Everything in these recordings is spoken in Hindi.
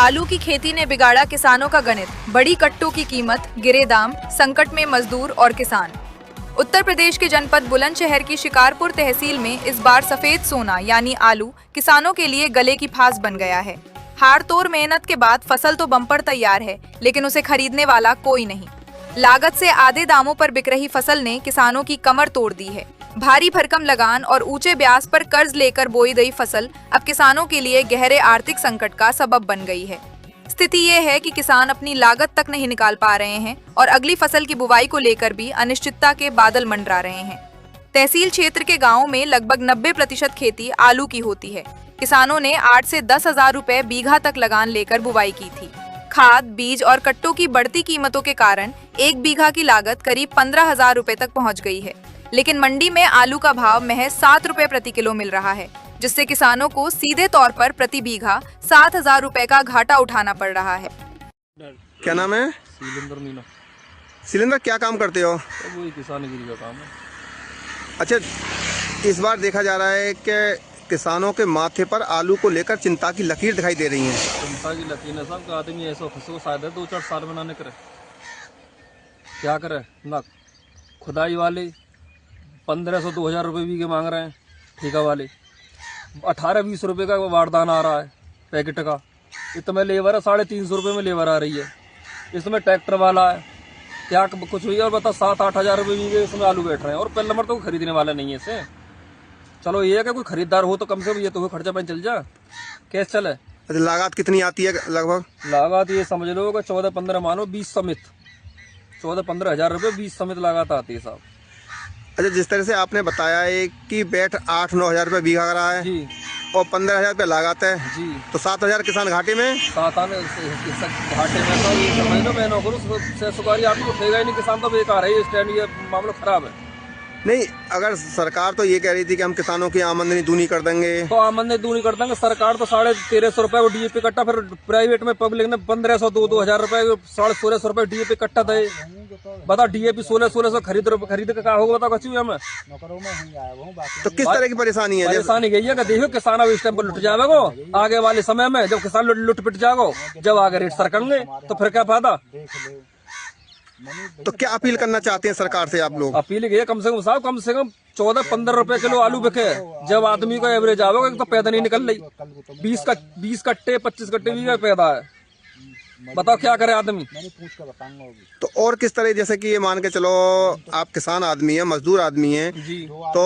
आलू की खेती ने बिगाड़ा किसानों का गणित, बड़ी कट्टों की कीमत, गिरे दाम, संकट में मजदूर और किसान। उत्तर प्रदेश के जनपद बुलंदशहर की शिकारपुर तहसील में इस बार सफेद सोना यानी आलू किसानों के लिए गले की फांस बन गया है। हाड़ तोड़ मेहनत के बाद फसल तो बम्पर तैयार है, लेकिन उसे खरीदने वाला कोई नहीं। लागत से आधे दामों पर बिक रही फसल ने किसानों की कमर तोड़ दी है। भारी भरकम लगान और ऊंचे ब्याज पर कर्ज लेकर बोई गई फसल अब किसानों के लिए गहरे आर्थिक संकट का सबब बन गई है। स्थिति ये है कि किसान अपनी लागत तक नहीं निकाल पा रहे हैं और अगली फसल की बुवाई को लेकर भी अनिश्चितता के बादल मंडरा रहे हैं। तहसील क्षेत्र के गाँवों में लगभग 90% खेती आलू की होती है। किसानों ने 8 से 10 हजार रुपए बीघा तक लगान लेकर बुवाई की थी। खाद, बीज और कट्टों की बढ़ती कीमतों के कारण 1 बीघा की लागत करीब 15,000 रुपए तक पहुंच गई है। लेकिन मंडी में आलू का भाव महज 7 रुपए प्रति किलो मिल रहा है, जिससे किसानों को सीधे तौर पर प्रति बीघा 7,000 रुपए का घाटा उठाना पड़ रहा है। क्या नाम है? सिलेंडर मीना। सिलेंडर, क्या काम करते हो? तो वही किसानगिरी का काम है। अच्छा, इस बार देखा जा रहा है कि किसानों के माथे पर आलू को लेकर चिंता की लकीर दिखाई दे रही है। चिंता की लकीर है साहब, आदमी ऐसा फंसो शायद है 2-4 साल में ना निकले, क्या करे ना। खुदाई वाले 1500-2000 रुपये बीघे मांग रहे हैं, ठेका वाले 18-20 रुपये का वारदान आ रहा है पैकेट का। इसमें लेबर है 350 रुपये में लेबर आ रही है। इसमें ट्रैक्टर वाला है, क्या कुछ हुई और बता 7-8 हजार रुपये बीघे इसमें आलू बैठ रहे हैं। और पहले नंबर तो खरीदने वाला नहीं है इसे। चलो ये है कि कोई खरीदार हो तो कम से कम ये तो खर्चा पे चल जा, कैसे चले। अच्छा, लागत कितनी आती है लगभग? लागत ये समझ लो कि 14-15 मानो 20 समित 14-15 हजार रुपये 20 समित लागत आती है साहब। अच्छा, जिस तरह से आपने बताया है कि बैठ 8-9 हजार रुपये बीघा का रहा है जी, और 15,000 रुपये लागत है जी, तो 7,000 किसान घाटे में। घाटे में तो ये समझ लो, मैं नौकरी सुखारी आदमी उठेगा ही नहीं, किसान तो बेकार है। ये मामला खराब है। नहीं, अगर सरकार तो ये कह रही थी कि हम किसानों की आमदनी दूनी कर देंगे, तो आमदनी दूनी कर देंगे। सरकार तो 1350 रुपए डीएपी कट्टा, फिर प्राइवेट में पब्लिक ने 1500-2 हजार रुपए 1600 रुपए डीएपी कट्टा दे। बता डीएपी 1600 खरीद के क्या होगा, बताओ कच्ची हमें। तो किस तरह की परेशानी है? परेशानी यही है कि देखो किसान अब इस टाइम पर लुट जाएगा। आगे वाले समय में जब किसान लुट पिट जाएगा, जब आगे रेट सरकेंगे तो फिर क्या फायदा। तो क्या अपील करना चाहते हैं सरकार से आप लोग? अपील ये कम से कम साहब, कम से कम 14-15 रुपए किलो आलू बिके। जब आदमी का एवरेज आवेगा तो पैदा नहीं निकल रही। 20 कट्टे 25 कट्टे भी पैदा है, बताओ क्या करे आदमी। तो और किस तरह, जैसे कि ये मान के चलो आप किसान आदमी है, मजदूर आदमी है जी, तो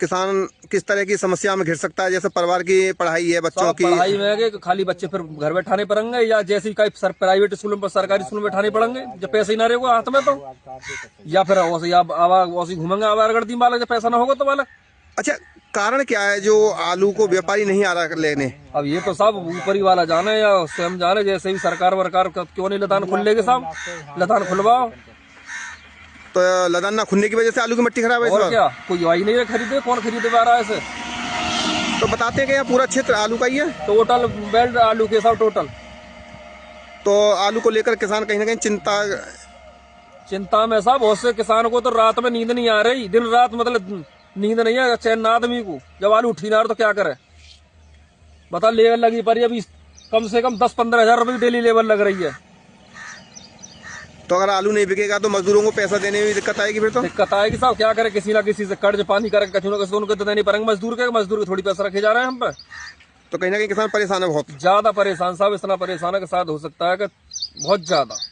किसान किस तरह की समस्या में घिर सकता है? जैसे परिवार की पढ़ाई है, बच्चों की पढ़ाई में है कि खाली बच्चे फिर घर बैठाने पड़ेंगे, या जैसे कई प्राइवेट स्कूलों में सरकारी स्कूल में बैठाने पड़ेंगे जब पैसे ही ना रहेगा हाथ में, तो या फिर वैसे घूमेंगे आवारगर्दी बालक जब पैसा ना होगा तो बालक। अच्छा, कारण क्या है जो आलू को व्यापारी नहीं आ रहा लेने? अब ये तो साहब ऊपरी वाला जाने या स्वयं जाने, जैसे भी सरकार वरकार क्यों नहीं लदान खुल लेगी साहब, लदान खुलवाओ। तो लदान ना खुलने की वजह से आलू की मिट्टी खराब है। और क्या, कोई आई नहीं खरीदे, कौन खरीदे पा रहा है इसे। तो बताते हैं कि यहाँ पूरा क्षेत्र आलू का ही है, टोटल बेल्ट आलू के साथ टोटल। तो आलू को लेकर किसान कहीं ना कहीं चिंता में साहब। बहुत से किसानों को तो रात में नींद नहीं आ रही, दिन रात मतलब नींद नहीं है चैन ना आदमी को। जब आलू उठी ना तो क्या करे बता। लेबर लगी पर अभी कम से कम 10-15 हजार रुपए की डेली लेबर लग रही है। तो अगर आलू नहीं बिकेगा तो मजदूरों को पैसा देने में दिक्कत आएगी। फिर तो दिक्कत आएगी साहब, क्या करे, किसी ना किसी से कर्ज पानी करके कहीं ना कहीं उनको तो देने पड़ेंगे। मजदूर के थोड़ी पैसा रखे जा रहे हैं हम पे। तो कहीं ना कहीं किसान परेशान है, बहुत ज्यादा परेशान साहब। इतना परेशान है कि शायद हो सकता है कि बहुत ज्यादा।